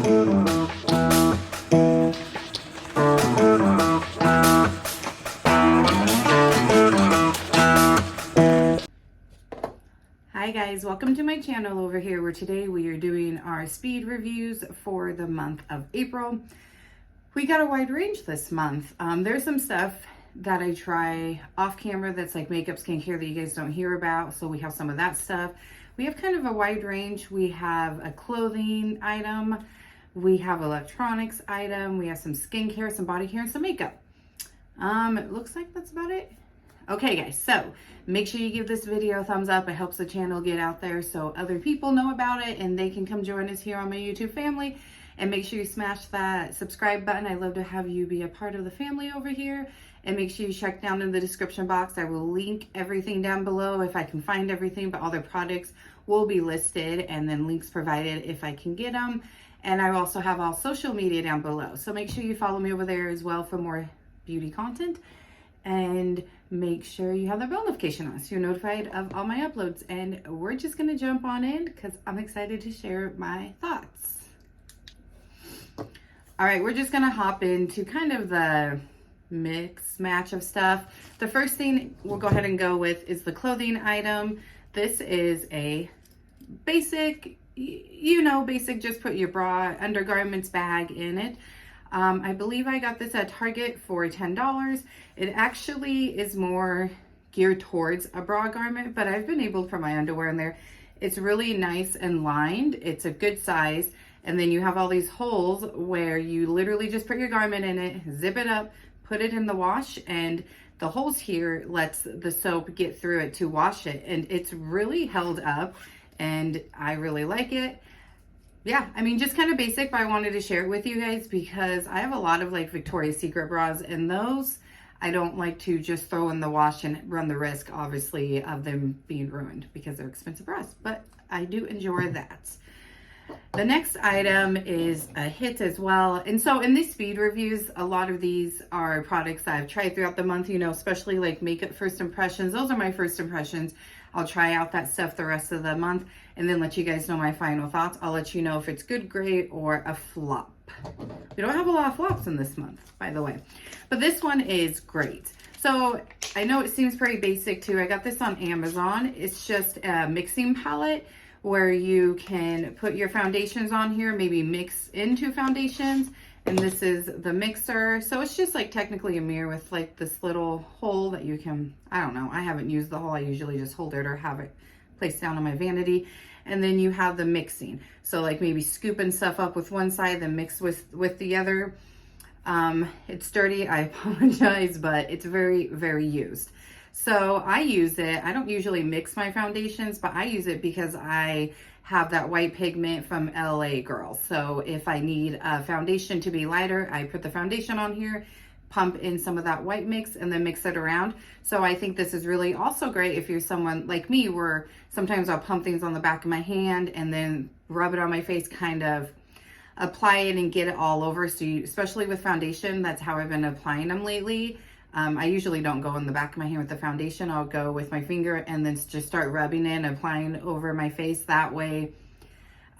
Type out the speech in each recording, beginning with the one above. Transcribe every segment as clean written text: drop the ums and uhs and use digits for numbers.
Hi guys, welcome to my channel over here where today we are doing our speed reviews for the month of April. We got a wide range this month. There's some stuff that I try off camera that's like makeup, skincare that you guys don't hear about. So we have some of that stuff. We have kind of a wide range. We have a clothing item. We have electronics item. We have some skincare, some body care, and some makeup. It looks like that's about it. Okay guys, so make sure you give this video a thumbs up. It helps the channel get out there so other people know about it and they can come join us here on my YouTube family. And make sure you smash that subscribe button. I'd love to have you be a part of the family over here. And make sure you check down in the description box. I will link everything down below if I can find everything, but all their products will be listed and then links provided if I can get them. And I also have all social media down below. So make sure you follow me over there as well for more beauty content. And make sure you have the bell notification on so you're notified of all my uploads. And we're just gonna jump on in because I'm excited to share my thoughts. All right, we're just gonna hop into kind of the mix match of stuff. The first thing we'll go ahead and go with is the clothing item. This is a basic, basic, just put your bra undergarments bag in it. I believe I got this at Target for $10. It actually is more geared towards a bra garment, but I've been able to put my underwear in there. It's really nice and lined. It's a good size. And then you have all these holes where you literally just put your garment in it, zip it up, put it in the wash, and the holes here lets the soap get through it to wash it. And it's really held up and I really like it. Yeah, I mean, just kind of basic, but I wanted to share it with you guys because I have a lot of like Victoria's Secret bras, and those I don't like to just throw in the wash and run the risk, obviously, of them being ruined because they're expensive bras, but I do enjoy that. The next item is a hit as well. And so in these speed reviews, a lot of these are products that I've tried throughout the month, especially like makeup first impressions. Those are my first impressions. I'll try out that stuff the rest of the month and then let you guys know my final thoughts. I'll let you know if it's good, great, or a flop. We don't have a lot of flops in this month, by the way, but this one is great. So I know it seems pretty basic too. I got this on Amazon. It's just a mixing palette where you can put your foundations on here, maybe mix into foundations. And this is the mixer. So it's just like technically a mirror with like this little hole that you can, I don't know, I haven't used the hole. I usually just hold it or have it placed down on my vanity. And then you have the mixing. So like maybe scooping stuff up with one side, then mix with the other. It's dirty, I apologize, but it's very, very used. So I use it. I don't usually mix my foundations, but I use it because I have that white pigment from LA girl. So if I need a foundation to be lighter, I put the foundation on here, pump in some of that white mix, and then mix it around. So I think this is really also great if you're someone like me where sometimes I'll pump things on the back of my hand and then rub it on my face, kind of apply it and get it all over. So especially with foundation, that's how I've been applying them lately. I usually don't go in the back of my hand with the foundation. I'll go with my finger and then just start rubbing it and applying over my face. That way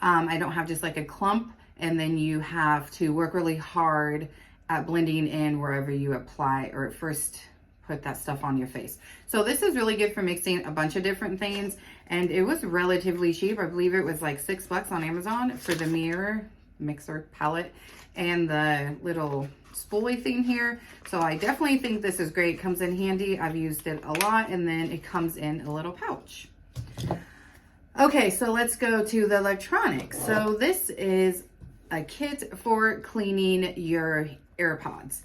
I don't have just like a clump and then you have to work really hard at blending in wherever you apply or first put that stuff on your face. So this is really good for mixing a bunch of different things, and it was relatively cheap. I believe it was like $6 on Amazon for the mirror mixer palette and the little spoolie thing here. So I definitely think this is great. It comes in handy. I've used it a lot, and then it comes in a little pouch. Okay, so let's go to the electronics. So this is a kit for cleaning your AirPods,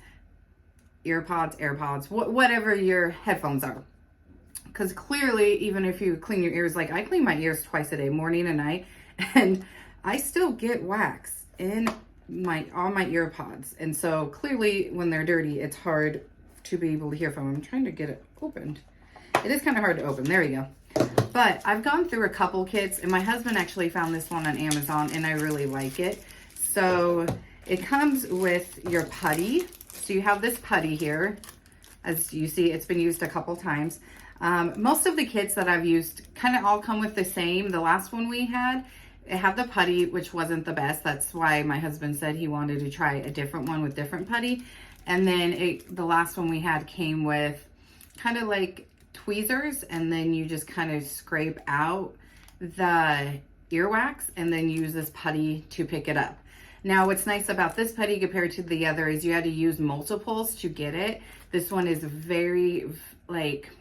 whatever your headphones are. Because clearly, even if you clean your ears, like I clean my ears twice a day, morning and night, and I still get wax in on my ear pods. And so clearly when they're dirty, it's hard to be able to hear from them. I'm trying to get it opened. It is kind of hard to open. There we go. But I've gone through a couple kits, and my husband actually found this one on Amazon, and I really like it. So it comes with your putty. So you have this putty here. As you see, it's been used a couple times. Most of the kits that I've used kind of all come with the same. The last one we had, It had the putty, which wasn't the best. That's why my husband said he wanted to try a different one with different putty. And then the last one we had came with kind of like tweezers, and then you just kind of scrape out the earwax and then use this putty to pick it up. Now, what's nice about this putty compared to the other is you had to use multiples to get it. This one is very like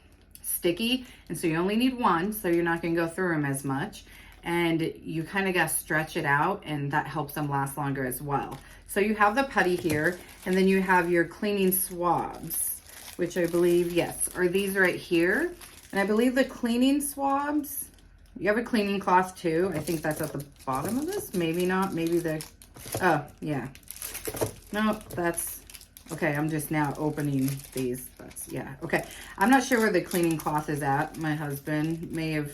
sticky, and so you only need one, so you're not gonna go through them as much. And you kind of got to stretch it out, and that helps them last longer as well. So you have the putty here, and then you have your cleaning swabs, which I believe, yes, are these right here. And I believe the cleaning swabs, you have a cleaning cloth too. I think that's at the bottom of this. Maybe not, maybe the, oh, yeah. No, that's, okay, I'm just now opening these. That's, yeah, okay. I'm not sure where the cleaning cloth is at. My husband may have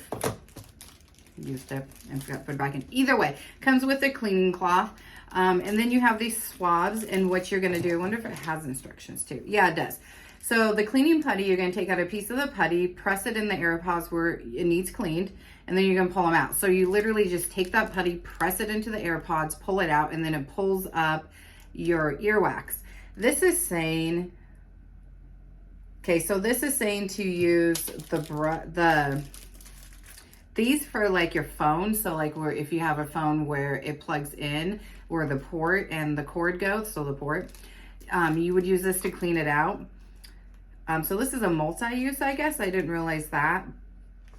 used it and forgot to put it back in. Either way, comes with a cleaning cloth. And then you have these swabs, and what you're gonna do, I wonder if it has instructions too. Yeah, it does. So the cleaning putty, you're gonna take out a piece of the putty, press it in the air pods where it needs cleaned, and then you're gonna pull them out. So you literally just take that putty, press it into the air pods, pull it out, and then it pulls up your earwax. This is saying, okay, so this is saying to use these for like your phone. So like where if you have a phone where it plugs in, where the port and the cord goes, so the port, you would use this to clean it out. So this is a multi-use, I guess. I didn't realize that.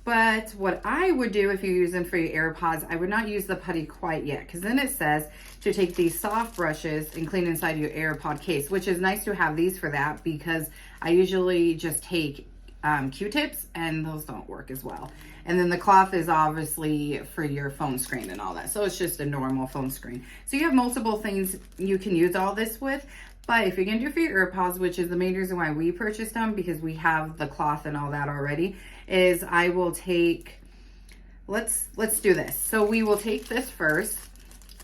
But what I would do if you're using for your AirPods, I would not use the putty quite yet, because then it says to take these soft brushes and clean inside your AirPod case, which is nice to have these for that, because I usually just take Q-tips and those don't work as well. And then the cloth is obviously for your phone screen and all that. So it's just a normal phone screen. So you have multiple things you can use all this with. But if you're gonna do for your AirPods, which is the main reason why we purchased them, because we have the cloth and all that already, is I will take, let's do this. So we will take this first,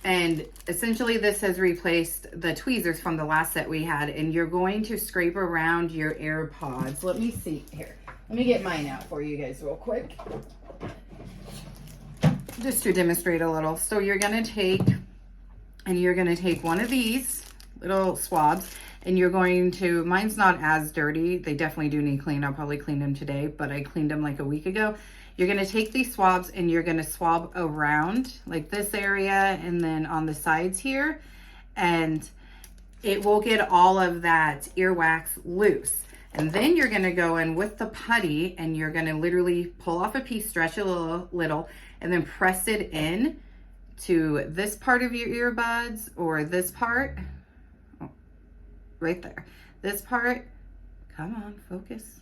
and essentially this has replaced the tweezers from the last set we had, and you're going to scrape around your AirPods. Let me see here. Let me get mine out for you guys real quick, just to demonstrate a little. So you're gonna take one of these little swabs, and you're going to, mine's not as dirty. They definitely do need clean. I'll probably clean them today, but I cleaned them like a week ago. You're gonna take these swabs and you're gonna swab around like this area and then on the sides here, and it will get all of that earwax loose. And then you're gonna go in with the putty and you're gonna literally pull off a piece, stretch it a little, and then press it in to this part of your earbuds, or this part, oh, right there. This part, come on, focus.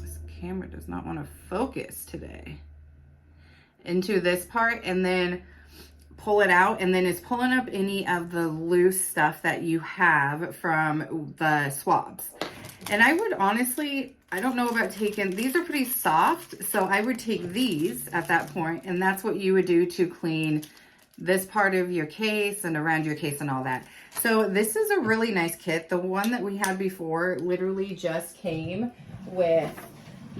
This camera does not wanna focus today. Into this part, and then pull it out, and then it's pulling up any of the loose stuff that you have from the swabs. And I would honestly, I don't know about taking, these are pretty soft, so I would take these at that point, and that's what you would do to clean this part of your case and around your case and all that. So this is a really nice kit. The one that we had before literally just came with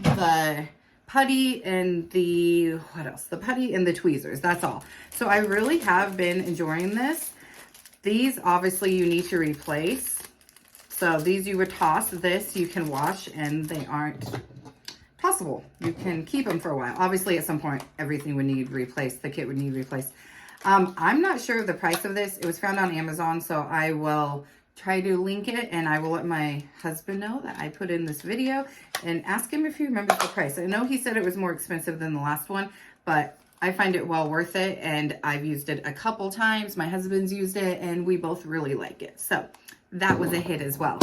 the putty and the, what else? The putty and the tweezers, that's all. So I really have been enjoying this. These obviously you need to replace. So these you would toss, this you can wash, and they aren't tossable. You can keep them for a while. Obviously at some point everything would need replaced, the kit would need replaced. I'm not sure of the price of this. It was found on Amazon, so I will try to link it, and I will let my husband know that I put in this video and ask him if he remembers the price. I know he said it was more expensive than the last one, but I find it well worth it, and I've used it a couple times. My husband's used it, and we both really like it. So that was a hit as well.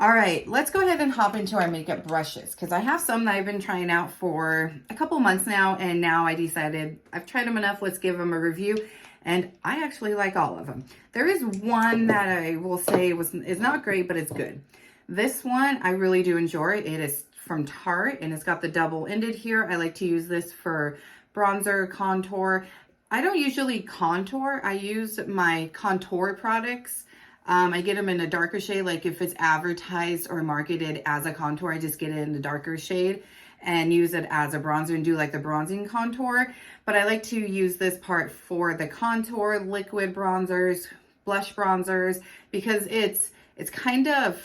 All right, let's go ahead and hop into our makeup brushes, because I have some that I've been trying out for a couple months now, and now I decided I've tried them enough, let's give them a review. And I actually like all of them. There is one that I will say is not great, but it's good. This one, I really do enjoy. It is from Tarte, and it's got the double-ended here. I like to use this for bronzer, contour. I don't usually contour. I use my contour products. I get them in a darker shade, like if it's advertised or marketed as a contour, I just get it in a darker shade. and use it as a bronzer and do like the bronzing contour. But I like to use this part for the contour, liquid bronzers, blush bronzers, because it's kind of,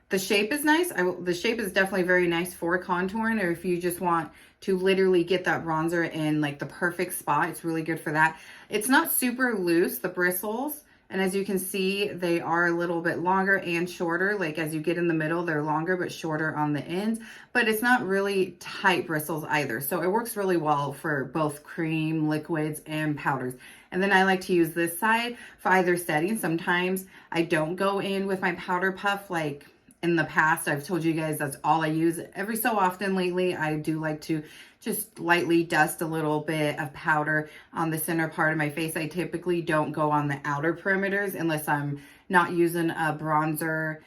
the shape is nice. The shape is definitely very nice for contouring, or if you just want to literally get that bronzer in like the perfect spot, it's really good for that. It's not super loose, the bristles. And as you can see, they are a little bit longer and shorter. Like as you get in the middle, they're longer but shorter on the ends. But it's not really tight bristles either. So it works really well for both cream, liquids, and powders. And then I like to use this side for either setting. Sometimes I don't go in with my powder puff like in the past. I've told you guys that's all I use. Every so often lately, I do like to just lightly dust a little bit of powder on the center part of my face. I typically don't go on the outer perimeters unless I'm not using a bronzer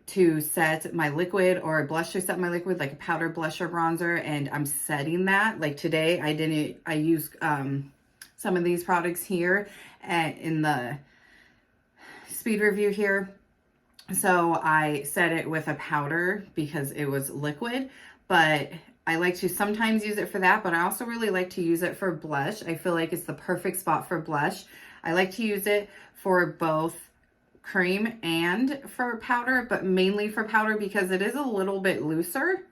to set my liquid or a blush to set my liquid, like a powder blush or bronzer, and I'm setting that. Like today, I used some of these products here in the speed review here. So I set it with a powder because it was liquid, but I like to sometimes use it for that, but I also really like to use it for blush. I feel like it's the perfect spot for blush. I like to use it for both cream and for powder, but mainly for powder because it is a little bit looser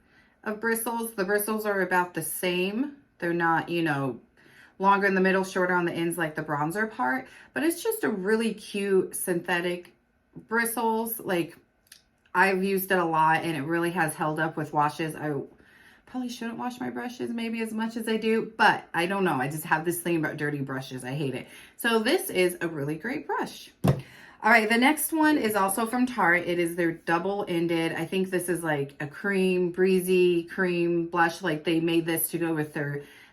of bristles. The bristles are about the same. They're not, you know, longer in the middle, shorter on the ends like the bronzer part, but it's just a really cute synthetic bristles. Like I've used it a lot and it really has held up with washes. I probably shouldn't wash my brushes maybe as much as I do, but I don't know. I just have this thing about dirty brushes. I hate it. So this is a really great brush. All right, the next one is also from Tarte. It is their double-ended. I think this is like a cream, breezy cream blush. Like they made this to go with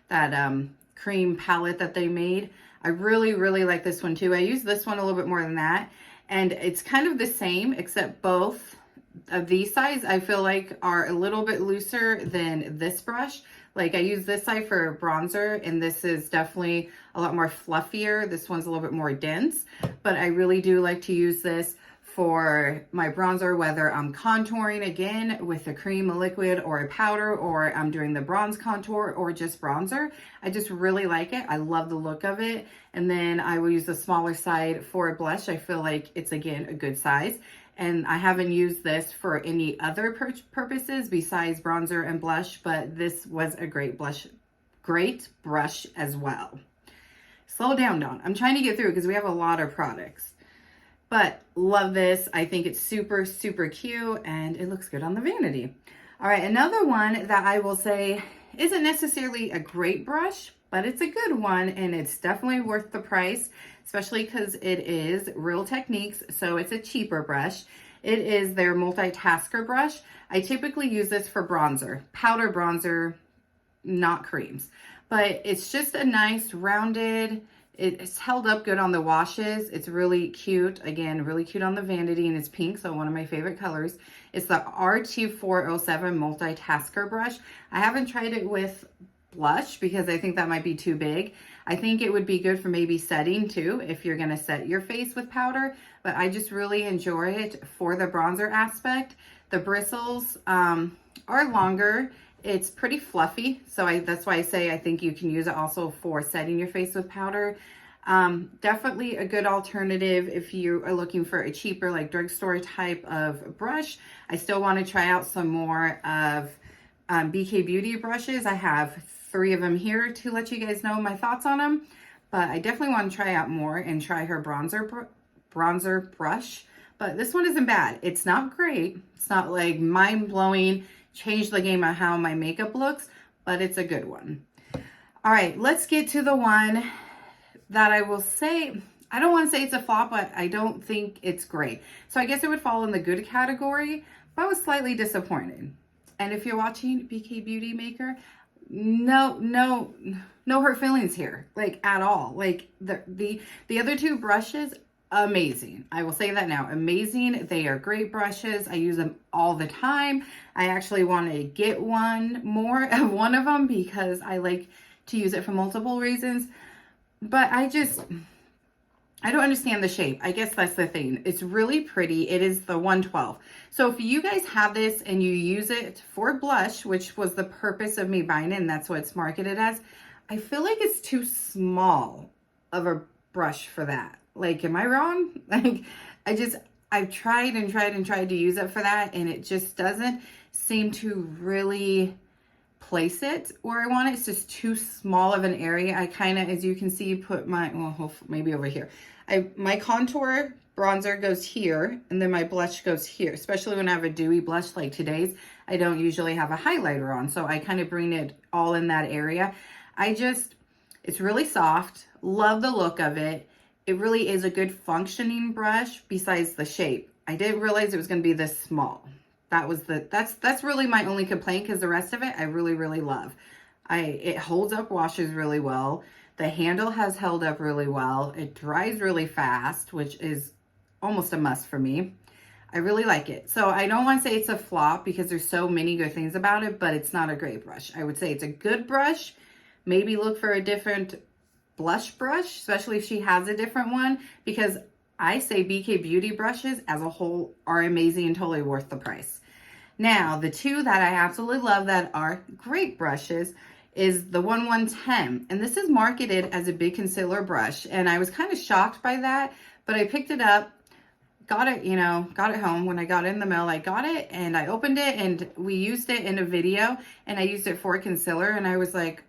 that cream palette that they made. I really, really like this one too. I use this one a little bit more than that. And it's kind of the same, except both of these sides I feel like are a little bit looser than this brush. Like I use this side for bronzer, and this is definitely a lot more fluffier. This one's a little bit more dense, but I really do like to use this for my bronzer, whether I'm contouring again with a cream, a liquid, or a powder, or I'm doing the bronze contour or just bronzer. I just really like it. I love the look of it. And then I will use the smaller side for a blush. I feel like it's, again, a good size. And I haven't used this for any other purposes besides bronzer and blush, but this was a great brush as well. Slow down, Dawn. I'm trying to get through because we have a lot of products. But love this. I think it's super, super cute and it looks good on the vanity. All right, another one that I will say isn't necessarily a great brush, but it's a good one and it's definitely worth the price, especially because it is Real Techniques, so it's a cheaper brush. It is their multitasker brush. I typically use this for bronzer, powder bronzer, not creams, but it's just a nice rounded, it's held up good on the washes. It's really cute. Again, really cute on the vanity, and it's pink, so one of my favorite colors. It's the RT407 multitasker brush. I haven't tried it with blush because I think that might be too big. I think it would be good for maybe setting too, if you're gonna set your face with powder, but I just really enjoy it for the bronzer aspect. The bristles are longer. It's pretty fluffy, so that's why I say I think you can use it also for setting your face with powder. Definitely a good alternative if you are looking for a cheaper, like drugstore type of brush. I still want to try out some more of BK Beauty brushes. I have 3 of them here to let you guys know my thoughts on them, but I definitely want to try out more and try her bronzer brush. But this one isn't bad. It's not great. It's not like mind-blowing, change the game on how my makeup looks, but it's a good one. All right, let's get to the one that I will say, I don't want to say it's a flop, but I don't think it's great. So I guess it would fall in the good category, but I was slightly disappointed. And if you're watching BK Beauty Maker, no hurt feelings here, like at all. Like the other 2 brushes, amazing. I will say that now, amazing. They are great brushes. I use them all the time. I actually want to get more of one of them because I like to use it for multiple reasons. But I don't understand the shape. I guess that's the thing. It's really pretty. It is the 112. So if you guys have this and you use it for blush, which was the purpose of me buying it, and that's what it's marketed as, I feel like it's too small of a brush for that. Like, am I wrong? Like, I've tried and tried and tried to use it for that, and it just doesn't seem to really place it where I want it. It's just too small of an area. I kind of, as you can see, put my, well, maybe over here. My contour bronzer goes here, and then my blush goes here, especially when I have a dewy blush like today's. I don't usually have a highlighter on, so I kind of bring it all in that area. It's really soft. Love the look of it. It really is a good functioning brush besides the shape. I didn't realize it was going to be this small. That's really my only complaint, because the rest of it I really, really love. It holds up washes really well. The handle has held up really well. It dries really fast, which is almost a must for me. I really like it. So I don't want to say it's a flop because there's so many good things about it, but it's not a great brush. I would say it's a good brush. Maybe look for a different blush brush, especially if she has a different one, because I say BK Beauty brushes as a whole are amazing and totally worth the price. Now, the two that I absolutely love that are great brushes is the 110, and this is marketed as a big concealer brush, and I was kind of shocked by that, but I picked it up, got it home. When I got it in the mail, I got it and I opened it, and we used it in a video, and I used it for concealer, and I was like,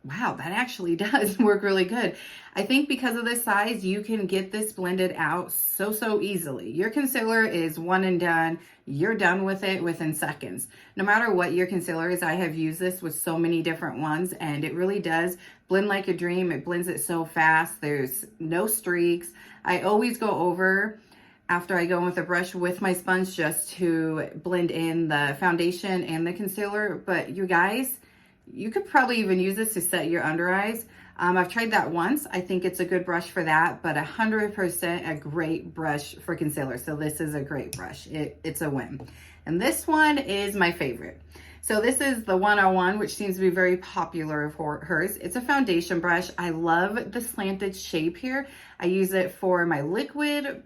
wow, that actually does work really good. I think because of the size, you can get this blended out so easily. Your concealer is one and done. You're done with it within seconds. No matter what your concealer is, I have used this with so many different ones, and it really does blend like a dream. It blends it so fast. There's no streaks. I always go over after I go in with a brush with my sponge just to blend in the foundation and the concealer. But you guys, you could probably even use this to set your under eyes. I've tried that once. I think it's a good brush for that, but 100% a great brush for concealer. So this is a great brush. It's a win. And this one is my favorite. So this is the 101, which seems to be very popular for hers. It's a foundation brush. I love the slanted shape here. I use it for my liquid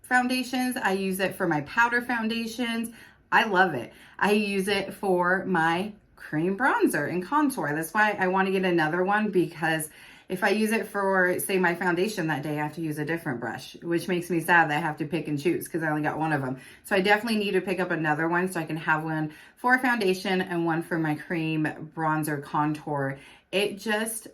foundations. I use it for my powder foundations. I love it. I use it for my cream bronzer and contour. That's why I want to get another one, because if I use it for, say, my foundation that day, I have to use a different brush, which makes me sad that I have to pick and choose because I only got one of them. So I definitely need to pick up another one so I can have one for foundation and one for my cream bronzer contour. It just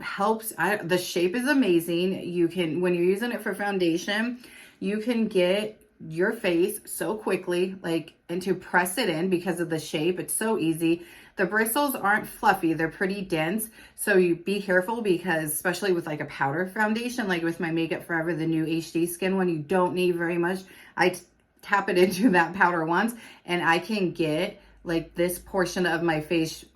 helps. The shape is amazing. You can, when you're using it for foundation, you can get your face so quickly, like, and to press it in because of the shape. It's so easy. The bristles aren't fluffy, they're pretty dense, so you be careful, because especially with like a powder foundation, like with my Makeup Forever, the new HD Skin one, you don't need very much. I tap it into that powder once and I can get like this portion of my face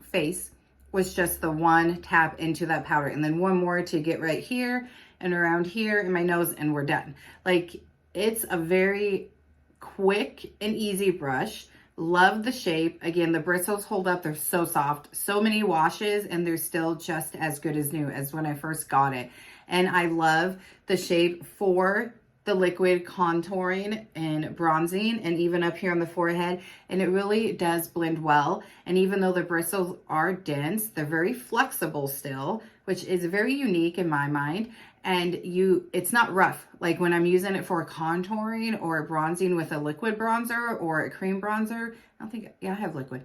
was just the one tap into that powder, and then one more to get right here and around here in my nose, and we're done. Like, it's a very quick and easy brush. Love the shape. Again, the bristles hold up. They're so soft. So many washes, and they're still just as good as new as when I first got it. And I love the shape for the liquid contouring and bronzing, and even up here on the forehead. And it really does blend well. And even though the bristles are dense, they're very flexible still, which is very unique in my mind. And it's not rough. Like when I'm using it for contouring or bronzing with a liquid bronzer or a cream bronzer, I have liquid.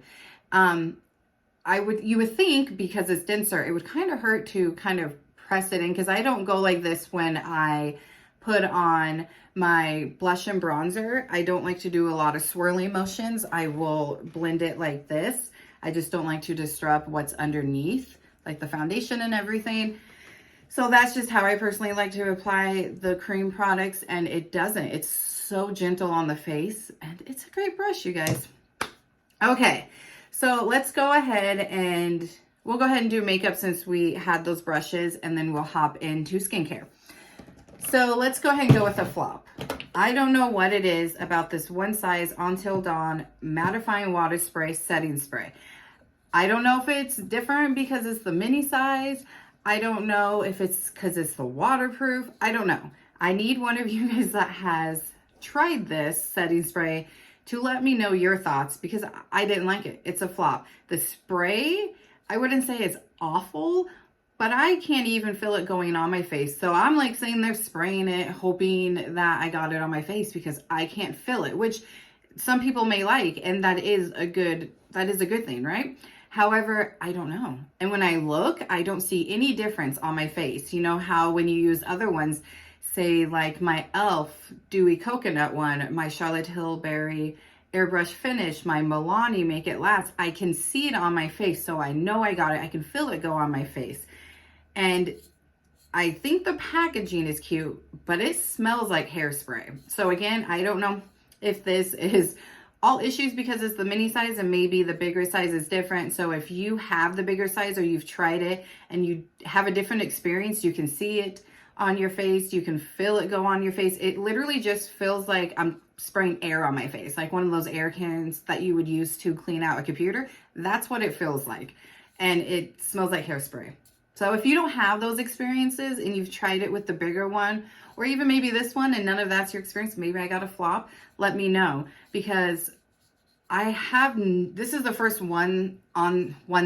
You would think, because it's denser, it would kind of hurt to kind of press it in, because I don't go like this when I put on my blush and bronzer. I don't like to do a lot of swirling motions. I will blend it like this. I just don't like to disrupt what's underneath, like the foundation and everything. So that's just how I personally like to apply the cream products, and it doesn't. It's so gentle on the face, and it's a great brush, you guys. Okay, so let's go ahead and we'll go ahead and do makeup since we had those brushes, and then we'll hop into skincare. So let's go ahead and go with a flop. I don't know what it is about this One Size Until Dawn Mattifying Water Spray Setting Spray. I don't know if it's different because it's the mini size. I don't know if it's because it's the waterproof. I don't know. I need one of you guys that has tried this setting spray to let me know your thoughts, because I didn't like it. It's a flop. The spray, I wouldn't say it's awful, but I can't even feel it going on my face. So I'm like sitting there spraying it, hoping that I got it on my face because I can't feel it, which some people may like, and that is a good thing, right? However, I don't know. And when I look, I don't see any difference on my face. You know how when you use other ones, say like my e.l.f. Dewy Coconut one, my Charlotte Tilbury Airbrush Finish, my Milani Make It Last, I can see it on my face, so I know I got it. I can feel it go on my face. And I think the packaging is cute, but it smells like hairspray. So again, I don't know if this is all issues because it's the mini size and maybe the bigger size is different. So if you have the bigger size or you've tried it and you have a different experience, you can see it on your face, you can feel it go on your face. It literally just feels like I'm spraying air on my face, like one of those air cans that you would use to clean out a computer. That's what it feels like. And it smells like hairspray. So if you don't have those experiences and you've tried it with the bigger one, or even maybe this one and none of that's your experience, maybe I got a flop, let me know, because this is the first one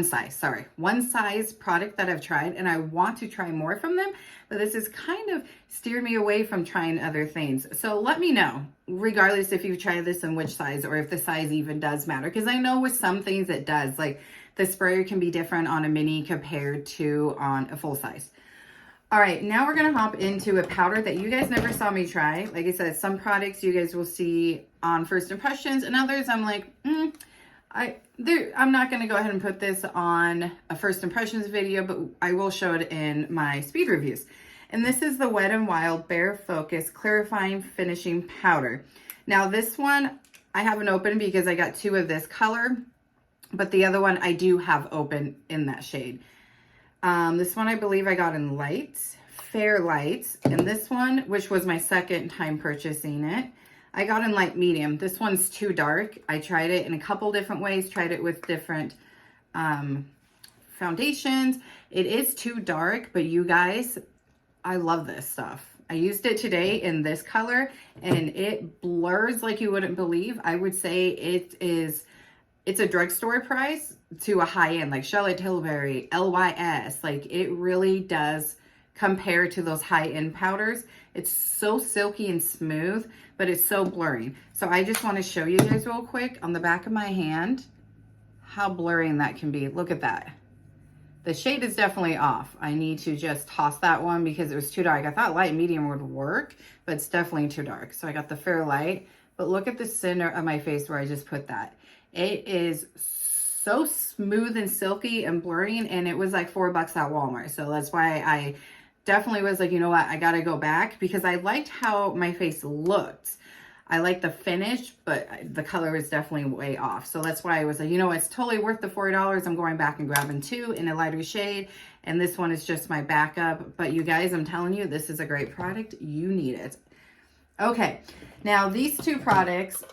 size product that I've tried, and I want to try more from them, but this has kind of steered me away from trying other things. So let me know, regardless if you've tried this and which size, or if the size even does matter, because I know with some things it does, like the sprayer can be different on a mini compared to on a full size. All right, now we're gonna hop into a powder that you guys never saw me try. Like I said, some products you guys will see on first impressions, and others I'm like, I'm not gonna go ahead and put this on a first impressions video, but I will show it in my speed reviews. And this is the Wet n Wild Bare Focus Clarifying Finishing Powder. Now this one I haven't opened because I got 2 of this color, but the other one I do have open in that shade. This one I believe I got in light, fair light, and this one, which was my second time purchasing it, I got in light medium. This one's too dark. I tried it in a couple different ways, tried it with different foundations. It is too dark, but you guys, I love this stuff. I used it today in this color and it blurs like you wouldn't believe. I would say it's a drugstore price to a high end, like Charlotte Tilbury, LYS. Like it really does compare to those high end powders. It's so silky and smooth, but it's so blurring. So I just want to show you guys real quick on the back of my hand how blurring that can be. Look at that. The shade is definitely off. I need to just toss that one because it was too dark. I thought light medium would work, but it's definitely too dark. So I got the fair light, but look at the center of my face where I just put that. It is so smooth and silky and blurring, and it was like $4 at Walmart. So that's why I definitely was like, you know what, I gotta go back, because I liked how my face looked. I like the finish, but the color is definitely way off. So that's why I was like, you know, it's totally worth the $40. I'm going back and grabbing 2 in a lighter shade. And this one is just my backup. But you guys, I'm telling you, this is a great product. You need it. Okay, now these 2 products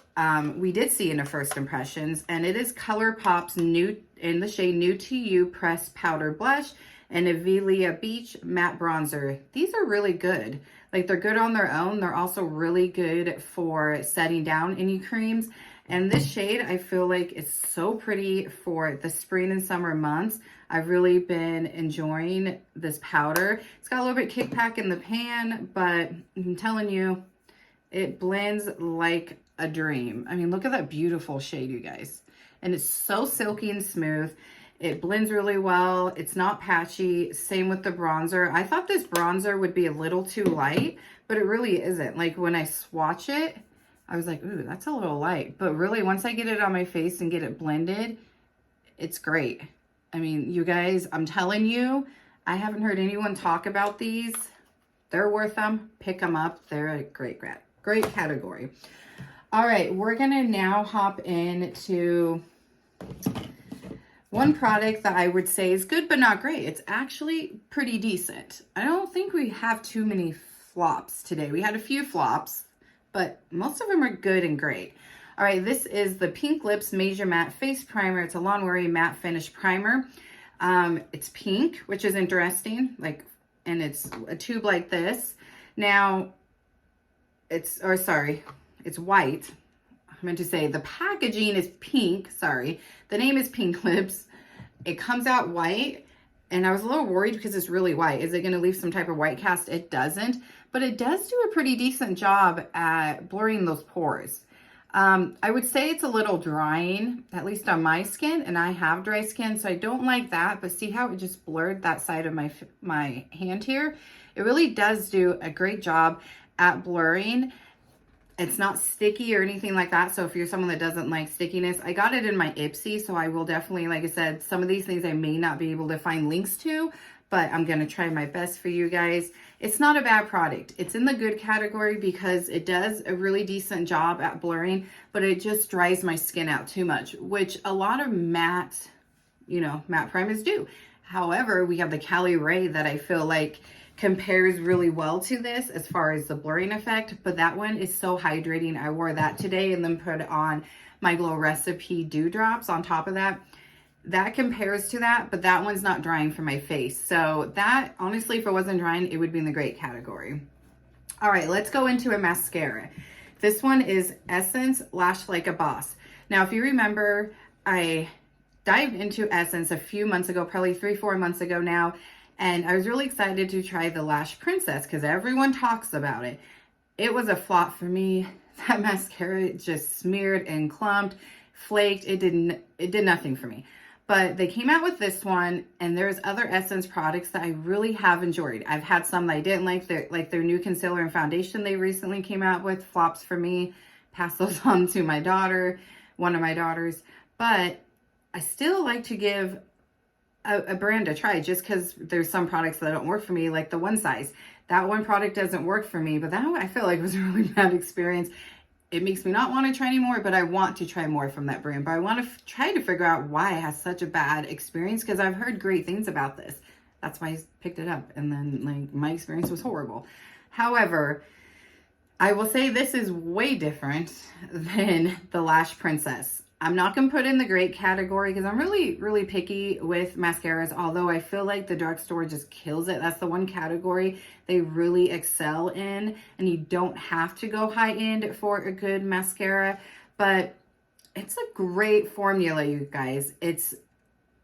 we did see in the first impressions, and it is Colourpop's Nude in the shade Nude to You Pressed Powder Blush and Avila Beach Matte Bronzer. These are really good. Like they're good on their own. They're also really good for setting down any creams. And this shade, I feel like it's so pretty for the spring and summer months. I've really been enjoying this powder. It's got a little bit kickback in the pan, but I'm telling you, it blends like a dream. I mean, look at that beautiful shade, you guys. And it's so silky and smooth. It blends really well. It's not patchy. Same with the bronzer. I thought this bronzer would be a little too light, but it really isn't. Like when I swatch it, I was like, ooh, that's a little light. But really, once I get it on my face and get it blended, it's great. I mean, you guys, I'm telling you, I haven't heard anyone talk about these. They're worth them. Pick them up. They're a great category. All right, we're gonna now hop into one product that I would say is good, but not great. It's actually pretty decent. I don't think we have too many flops today. We had a few flops, but most of them are good and great. All right, this is the Pink Lips Major Matte Face Primer. It's a Lawn Worry Matte Finish Primer. It's pink, which is interesting, and it's a tube like this. Now, it's white. I meant to say the packaging is pink. Sorry. The name is Pink Lips. It comes out white. And I was a little worried because it's really white. Is it going to leave some type of white cast? It doesn't. But it does do a pretty decent job at blurring those pores. I would say it's a little drying, at least on my skin. And I have dry skin, so I don't like that. But see how it just blurred that side of my hand here? It really does do a great job at blurring. It's not sticky or anything like that. So if you're someone that doesn't like stickiness, I got it in my Ipsy. So I will definitely, like I said, some of these things I may not be able to find links to, but I'm going to try my best for you guys. It's not a bad product. It's in the good category because it does a really decent job at blurring, but it just dries my skin out too much, which a lot of matte primers do. However, we have the Cali Ray that I feel like compares really well to this as far as the blurring effect, but that one is so hydrating. I wore that today and then put on my Glow Recipe Dewdrops on top of that. That compares to that, but that one's not drying for my face. So that, honestly, if it wasn't drying, it would be in the great category. All right, let's go into a mascara. This one is Essence Lash Like a Boss. Now, if you remember, I dived into Essence a few months ago, probably 3-4 months ago now, and I was really excited to try the Lash Princess because everyone talks about it. It was a flop for me. That mascara just smeared and clumped, flaked. It did nothing for me. But they came out with this one, and there's other Essence products that I really have enjoyed. I've had some that I didn't like. Their new concealer and foundation they recently came out with, flops for me. Pass those on to my daughter, one of my daughters. But I still like to give a brand a try just because there's some products that don't work for me, like the One Size. That one product doesn't work for me, but that one I feel like was a really bad experience. It makes me not want to try anymore, but I want to try more from that brand. But I want to try to figure out why I had such a bad experience because I've heard great things about this. That's why I picked it up. And then like my experience was horrible. However, I will say this is way different than the Lash Princess. I'm not going to put in the great category because I'm really, really picky with mascaras, although I feel like the drugstore just kills it. That's the one category they really excel in, and you don't have to go high end for a good mascara, but it's a great formula, you guys. It's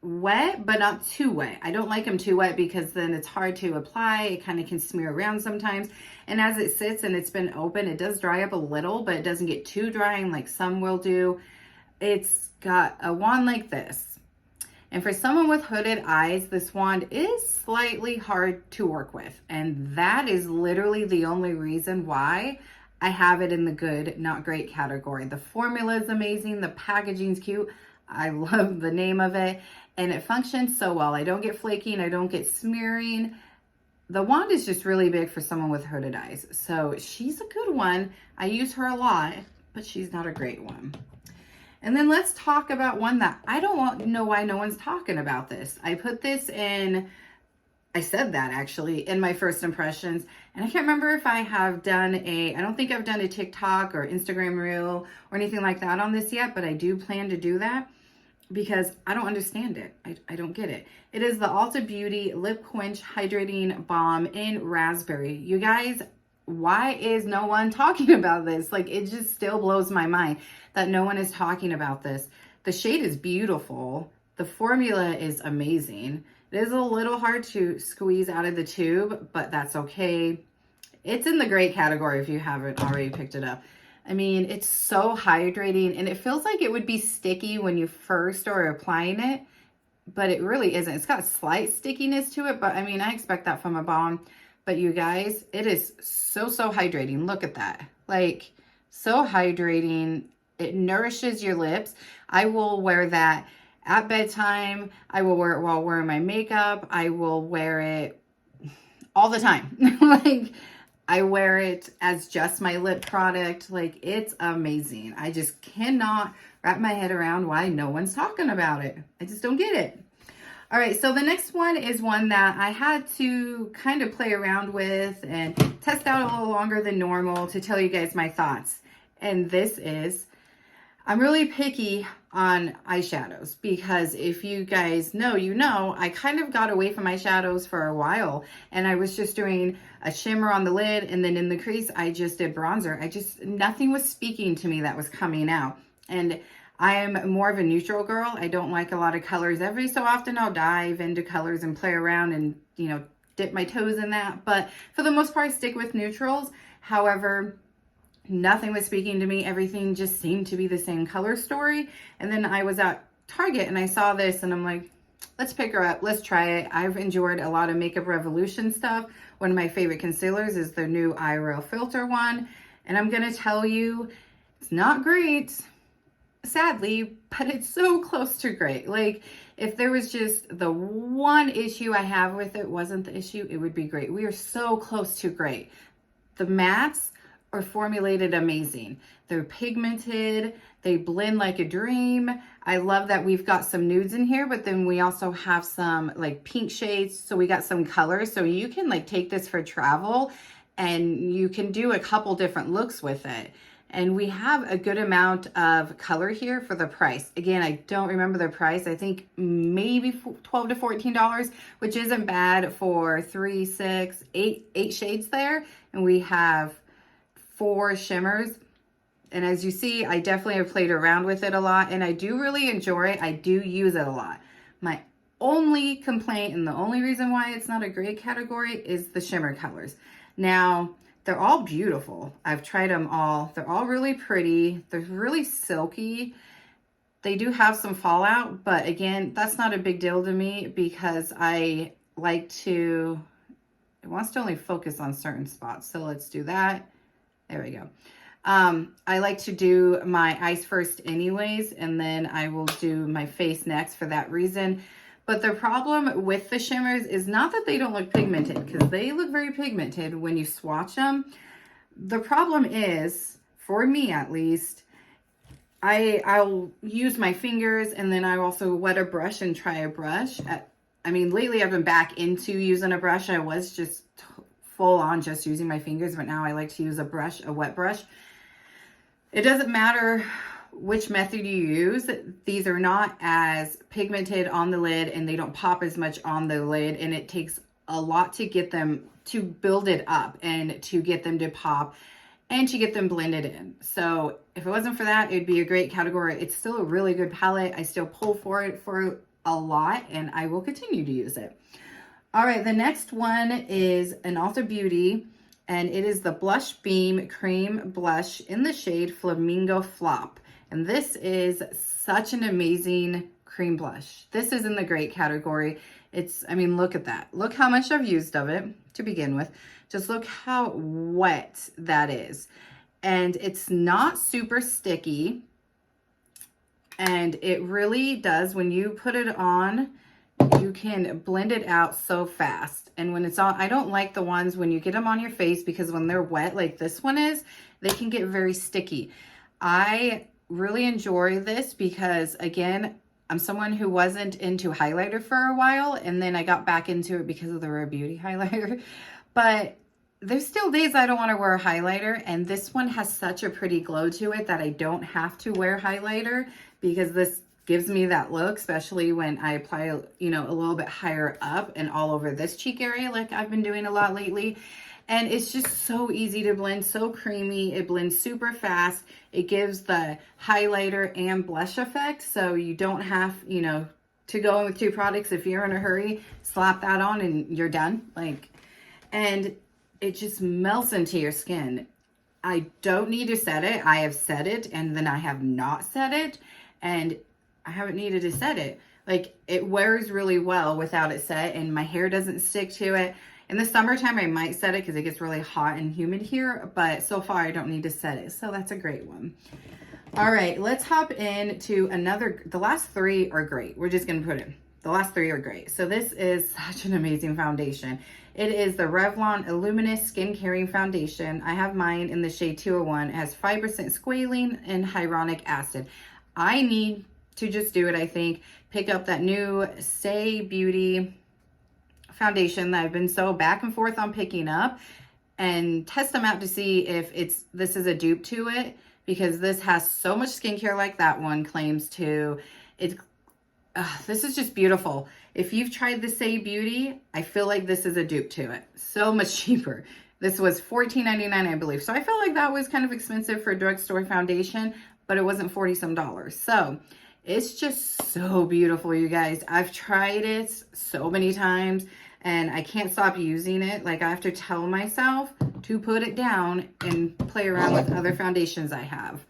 wet, but not too wet. I don't like them too wet because then it's hard to apply. It kind of can smear around sometimes. And as it sits and it's been open, it does dry up a little, but it doesn't get too drying like some will do. It's got a wand like this. And for someone with hooded eyes, this wand is slightly hard to work with. And that is literally the only reason why I have it in the good, not great category. The formula is amazing. The packaging's cute. I love the name of it. And it functions so well. I don't get flaking. I don't get smearing. The wand is just really big for someone with hooded eyes. So she's a good one. I use her a lot, but she's not a great one. And then let's talk about one that I don't know why no one's talking about this. I put this in, I said that actually in my first impressions. And I can't remember if I have done I don't think I've done a TikTok or Instagram reel or anything like that on this yet, but I do plan to do that because I don't understand it. I don't get it. It is the Ulta Beauty Lip Quench Hydrating Balm in Raspberry. You guys, why is no one talking about this? Like, it just still blows my mind that no one is talking about this. The shade is beautiful. The formula is amazing. It is a little hard to squeeze out of the tube, but that's okay. It's in the great category if you haven't already picked it up. I mean, it's so hydrating and it feels like it would be sticky when you first are applying it, but it really isn't. It's got slight stickiness to it, but I mean, I expect that from a balm. But you guys, it is so hydrating. Look at that. Like, so hydrating. It nourishes your lips. I will wear that at bedtime. I will wear it while wearing my makeup. I will wear it all the time. Like, I wear it as just my lip product. Like, it's amazing. I just cannot wrap my head around why no one's talking about it. I just don't get it. All right, so the next one is one that I had to kind of play around with and test out a little longer than normal to tell you guys my thoughts. And this is I'm really picky on eyeshadows because if you guys know, you know, I kind of got away from eyeshadows for a while and I was just doing a shimmer on the lid and then in the crease, I just did bronzer. Nothing was speaking to me that was coming out. And I am more of a neutral girl. I don't like a lot of colors. Every so often I'll dive into colors and play around and, you know, dip my toes in that. But for the most part, I stick with neutrals. However, nothing was speaking to me. Everything just seemed to be the same color story. And then I was at Target and I saw this and I'm like, let's pick her up. Let's try it. I've enjoyed a lot of Makeup Revolution stuff. One of my favorite concealers is their new Eyeshadow Filter one. And I'm going to tell you, it's not great, sadly, but it's so close to great. Like, if there was just the one issue I have with it wasn't the issue, it would be great. We are so close to great. The mattes are formulated amazing. They're pigmented. They blend like a dream. I love that we've got some nudes in here, but then we also have some like pink shades. So we got some colors. So you can like take this for travel and you can do a couple different looks with it. And we have a good amount of color here for the price. Again, I don't remember the price. I think maybe $12 to $14, which isn't bad for 3, 6, 8 shades there. And we have 4 shimmers. And as you see, I definitely have played around with it a lot and I do really enjoy it. I do use it a lot. My only complaint and the only reason why it's not a great category is the shimmer colors. Now, they're all beautiful. I've tried them all. They're all really pretty. They're really silky. They do have some fallout, but again, that's not a big deal to me because I like to, it wants to only focus on certain spots. So let's do that. There we go. I like to do my eyes first anyways, and then I will do my face next for that reason. But the problem with the shimmers is not that they don't look pigmented, because they look very pigmented when you swatch them. The problem is, for me at least, I'll use my fingers and then I also wet a brush and try a brush. I mean, lately I've been back into using a brush. I was just full on just using my fingers, but now I like to use a brush, a wet brush. It doesn't matter which method you use. These are not as pigmented on the lid and they don't pop as much on the lid, and it takes a lot to get them to build it up and to get them to pop and to get them blended in. So if it wasn't for that, it'd be a great category. It's still a really good palette. I still pull for it for a lot and I will continue to use it. All right, the next one is an Ulta Beauty, and it is the Blush Beam Cream Blush in the shade Flamingo Flock. And this is such an amazing cream blush. This is in the great category. I mean, look at that. Look how much I've used of it to begin with. Just look how wet that is. And it's not super sticky. And it really does, when you put it on, you can blend it out so fast. And when it's on, I don't like the ones when you get them on your face, because when they're wet like this one is, they can get very sticky. I really enjoy this because, again, I'm someone who wasn't into highlighter for a while, and then I got back into it because of the Rare Beauty highlighter. But there's still days I don't want to wear a highlighter, and this one has such a pretty glow to it that I don't have to wear highlighter, because this gives me that look, especially when I apply, you know, a little bit higher up and all over this cheek area like I've been doing a lot lately. And it's just so easy to blend, so creamy. It blends super fast. It gives the highlighter and blush effect, so you don't have, you know, to go in with 2 products. If you're in a hurry, slap that on and you're done. And it just melts into your skin. I don't need to set it. I have set it and then I have not set it, and I haven't needed to set it. Like, it wears really well without it set, and my hair doesn't stick to it. In the summertime, I might set it because it gets really hot and humid here, but so far I don't need to set it. So that's a great one. All right, let's hop into another. The last 3 are great. We're just going to put it. The last 3 are great. So this is such an amazing foundation. It is the Revlon Illuminous Skin Caring Foundation. I have mine in the shade 201. It has 5% squalene and hyaluronic acid. I need to just do it, I think. Pick up that new Say Beauty foundation that I've been so back and forth on picking up, and test them out to see if this is a dupe to it, because this has so much skincare like that one claims to. This is just beautiful. If you've tried the Say Beauty, I feel like this is a dupe to it. So much cheaper. This was $14.99, I believe. So I felt like that was kind of expensive for a drugstore foundation, but it wasn't 40 some dollars. So it's just so beautiful, you guys. I've tried it so many times and I can't stop using it. Like, I have to tell myself to put it down and play around with other foundations I have.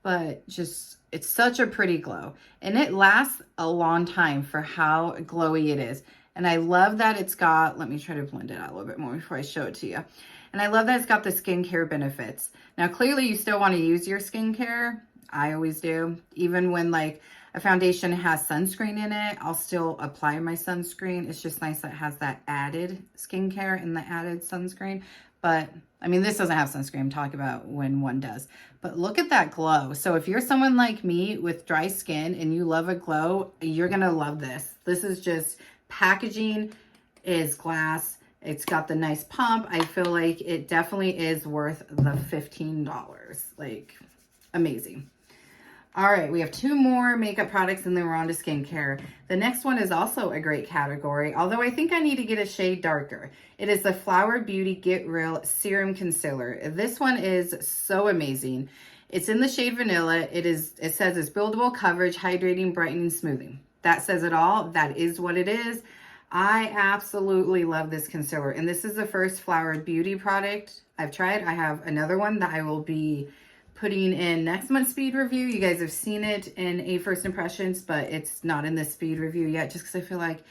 But just, it's such a pretty glow. And it lasts a long time for how glowy it is. And I love that it's got, let me try to blend it out a little bit more before I show it to you. And I love that it's got the skincare benefits. Now, clearly you still want to use your skincare. I always do. Even when like a foundation has sunscreen in it, I'll still apply my sunscreen. It's just nice that it has that added skincare and the added sunscreen. But I mean, this doesn't have sunscreen. I'm talking about when one does. But look at that glow. So if you're someone like me with dry skin and you love a glow, you're going to love this. This is just, packaging is glass. It's got the nice pump. I feel like it definitely is worth the $15. Like, amazing. All right, we have two more makeup products and then we're on to skincare. The next one is also a great category, although I think I need to get a shade darker. It is the Flower Beauty Get Real Serum Concealer. This one is so amazing. It's in the shade Vanilla. It says it's buildable coverage, hydrating, brightening, smoothing. That says it all. That is what it is. I absolutely love this concealer. And this is the first Flower Beauty product I've tried. I have another one that I will be putting in next month's speed review. You guys have seen it in a first impressions, but it's not in the speed review yet, just because I feel like,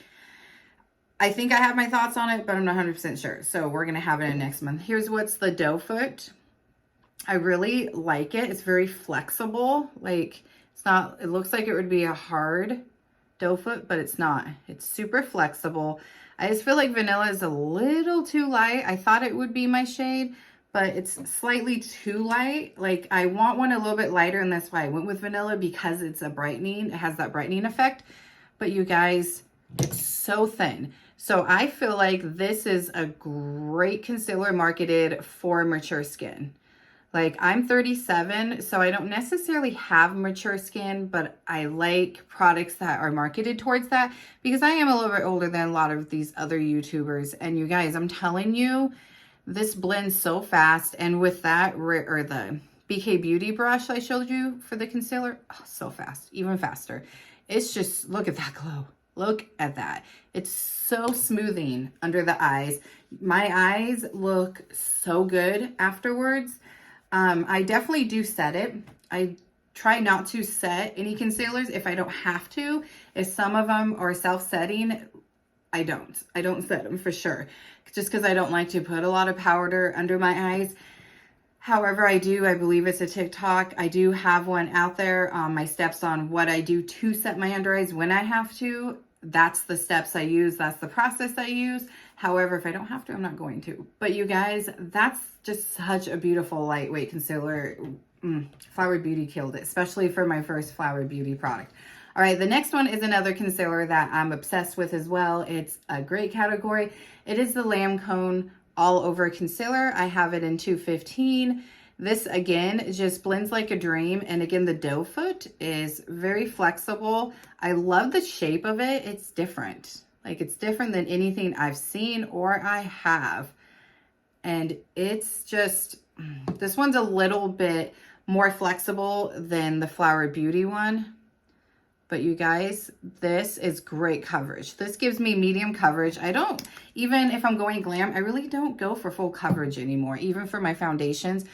I think I have my thoughts on it, but I'm not 100% sure. So we're going to have it in next month. Here's what's the doe foot. I really like it. It's very flexible. Like, it's not, it looks like it would be a hard doe foot, but it's not. It's super flexible. I just feel like Vanilla is a little too light. I thought it would be my shade, but it's slightly too light. Like, I want one a little bit lighter, and that's why I went with Vanilla, because it's a brightening. It has that brightening effect. But you guys, it's so thin. So I feel like this is a great concealer marketed for mature skin. Like, I'm 37, so I don't necessarily have mature skin, but I like products that are marketed towards that, because I am a little bit older than a lot of these other YouTubers. And you guys, I'm telling you, this blends so fast. And with that, or the BK Beauty brush I showed you for the concealer, oh, so fast, even faster. It's just, look at that glow. Look at that. It's so smoothing under the eyes. My eyes look so good afterwards. I definitely do set it. I try not to set any concealers if I don't have to. If some of them are self-setting, I don't set them for sure. Just because I don't like to put a lot of powder under my eyes. However, I believe it's a TikTok. I do have one out there. My steps on what I do to set my under eyes when I have to. That's the steps I use. That's the process I use. However, if I don't have to, I'm not going to. But you guys, that's just such a beautiful lightweight concealer. Flower Beauty killed it, especially for my first Flower Beauty product. All right, the next one is another concealer that I'm obsessed with as well. It's a great category. It is the Lancome All Over Concealer. I have it in 215. This, again, just blends like a dream. And again, the doe foot is very flexible. I love the shape of it. It's different. Like, it's different than anything I've seen or I have. And it's just, this one's a little bit more flexible than the Flower Beauty one. But you guys, this is great coverage. This gives me medium coverage. I don't, even if I'm going glam, I really don't go for full coverage anymore, even for my foundations.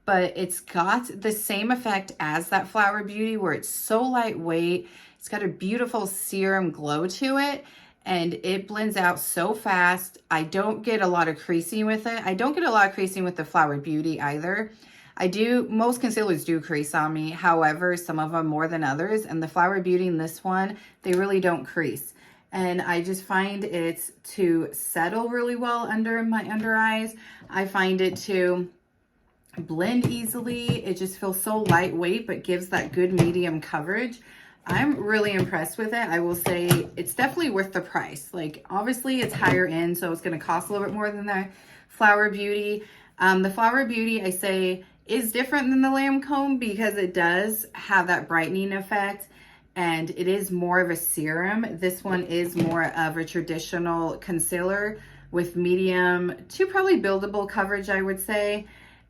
But it's got the same effect as that Flower Beauty, where it's so lightweight. It's got a beautiful serum glow to it, and it blends out so fast. I don't get a lot of creasing with it. I don't get a lot of creasing with the Flower Beauty either. Most concealers do crease on me. However, some of them more than others. And the Flower Beauty in this one, they really don't crease. And I just find it to settle really well under my under eyes. I find it to blend easily. It just feels so lightweight, but gives that good medium coverage. I'm really impressed with it. I will say it's definitely worth the price. Like, obviously it's higher end, so it's going to cost a little bit more than the Flower Beauty. The Flower Beauty, I say, is different than the Lancome because it does have that brightening effect, and it is more of a serum. This one is more of a traditional concealer with medium to probably buildable coverage, I would say.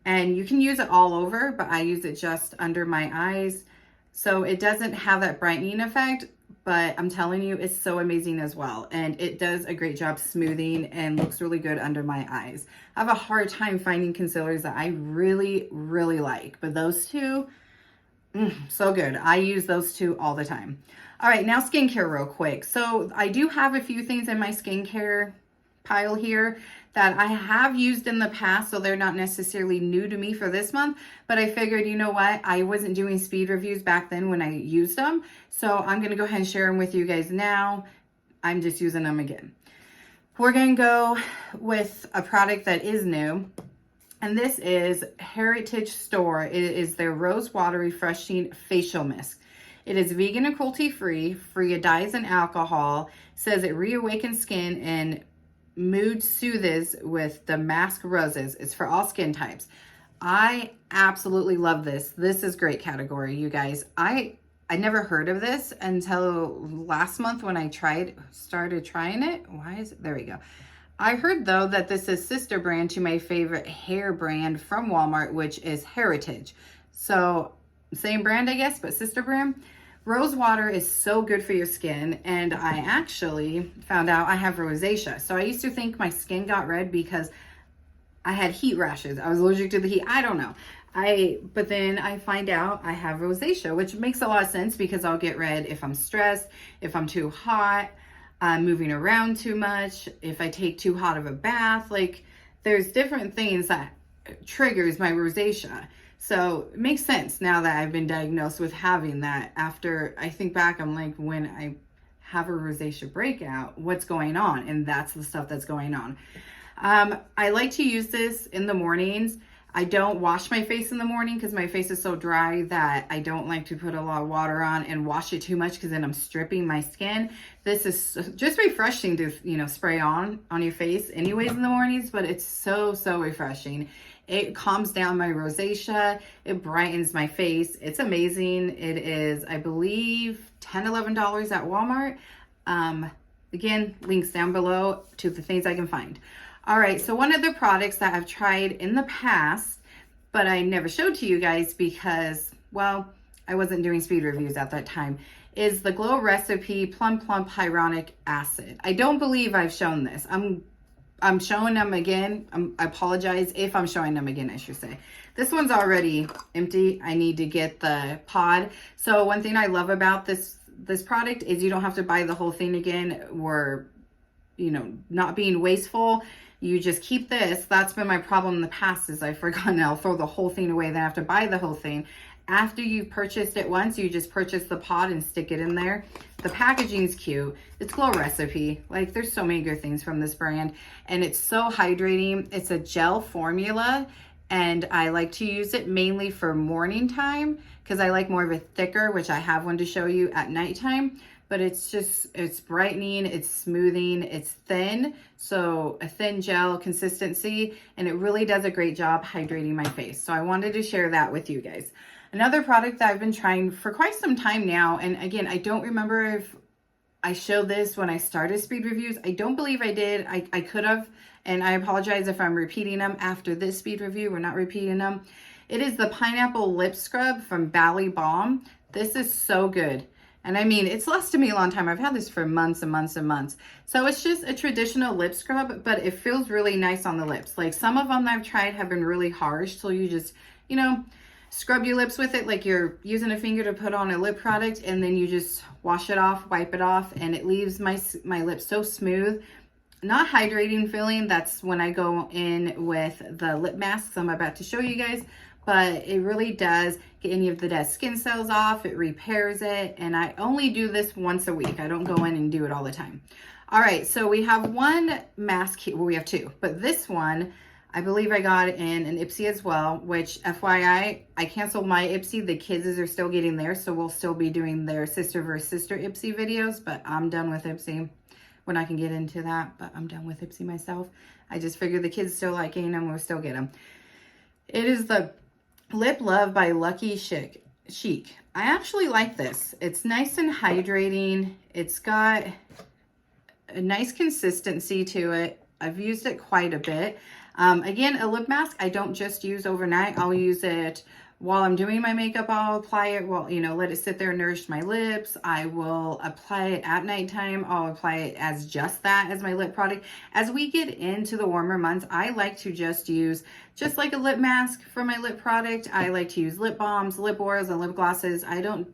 And you can use it all over, but I use it just under my eyes. So it doesn't have that brightening effect, but I'm telling you, it's so amazing as well. And it does a great job smoothing and looks really good under my eyes. I have a hard time finding concealers that I really, really like, but those two, so good. I use those two all the time. All right, now skincare real quick. So I do have a few things in my skincare pile here that I have used in the past, so they're not necessarily new to me for this month, but I figured, you know what, I wasn't doing speed reviews back then when I used them, so I'm gonna go ahead and share them with you guys now. I'm just using them again. We're gonna go with a product that is new, and this is Heritage Store. It is their Rose Water Refreshing Facial Mist. It is vegan and cruelty-free, free of dyes and alcohol, says it reawakens skin and mood soothes with the mask roses. It's for all skin types. I absolutely love this. This is great category, you guys. I never heard of this until last month when I started trying it. Why is it? There we go. I heard though that this is sister brand to my favorite hair brand from Walmart, which is Heritage. So same brand, I guess, but sister brand. Rose water is so good for your skin, and I actually found out I have rosacea. So I used to think my skin got red because I had heat rashes. I was allergic to the heat. I don't know. But then I find out I have rosacea, which makes a lot of sense because I'll get red if I'm stressed, if I'm too hot, moving around too much, if I take too hot of a bath. Like, there's different things that triggers my rosacea. So it makes sense now that I've been diagnosed with having that. After I think back, I'm like, when I have a rosacea breakout, what's going on? And that's the stuff that's going on. I like to use this in the mornings. I don't wash my face in the morning because my face is so dry that I don't like to put a lot of water on and wash it too much because then I'm stripping my skin. This is just refreshing to, you know, spray on your face anyways in the mornings, but it's so, so refreshing. It calms down my rosacea. It brightens my face. It's amazing. It is, I believe, $10, $11 at Walmart. Again, links down below to the things I can find. All right, so one of the products that I've tried in the past, but I never showed to you guys because, well, I wasn't doing speed reviews at that time, is the Glow Recipe Plum Plump Hyaluronic Acid. I don't believe I've shown this. I'm showing them again. I apologize if I'm showing them again, I should say. This one's already empty. I need to get the pod. So one thing I love about this product is you don't have to buy the whole thing again. Or, you know, not being wasteful. You just keep this. That's been my problem in the past is I've forgotten I'll throw the whole thing away. Then I have to buy the whole thing. After you've purchased it once, you just purchase the pod and stick it in there. The packaging's cute. It's Glow Recipe. Like, there's so many good things from this brand. And it's so hydrating. It's a gel formula. And I like to use it mainly for morning time because I like more of a thicker, which I have one to show you at nighttime. But it's just, it's brightening, it's smoothing, it's thin. So a thin gel consistency, and it really does a great job hydrating my face. So I wanted to share that with you guys. Another product that I've been trying for quite some time now, and again, I don't remember if I showed this when I started speed reviews. I don't believe I did. I could have, and I apologize if I'm repeating them after this speed review. We're not repeating them. It is the Pineapple Lip Scrub from Balm. This is so good. And I mean, it's lasted me a long time. I've had this for months and months and months. So it's just a traditional lip scrub, but it feels really nice on the lips. Like, some of them I've tried have been really harsh. So you just, you know, scrub your lips with it like you're using a finger to put on a lip product, and then you just wash it off, wipe it off, and it leaves my lips so smooth. Not hydrating feeling. That's when I go in with the lip masks I'm about to show you guys. But it really does get any of the dead skin cells off. It repairs it. And I only do this once a week. I don't go in and do it all the time. All right, so we have one mask here. Well, we have two. But this one, I believe I got in an Ipsy as well, which FYI, I canceled my Ipsy. The kids are still getting theirs, so we'll still be doing their sister versus sister Ipsy videos. But I'm done with Ipsy. When I can get into that, but I'm done with Ipsy myself. I just figured the kids still like getting them, we'll still get them. It is the Lip Love by Lucky Chic. I actually like this. It's nice and hydrating. It's got a nice consistency to it. I've used it quite a bit. Again, a lip mask I don't just use overnight. I'll use it while I'm doing my makeup. I'll apply it while, you know, let it sit there and nourish my lips. I will apply it at nighttime. I'll apply it as just that, as my lip product. As we get into the warmer months, I like to just use, just like a lip mask for my lip product, I like to use lip balms, lip oils, and lip glosses. I don't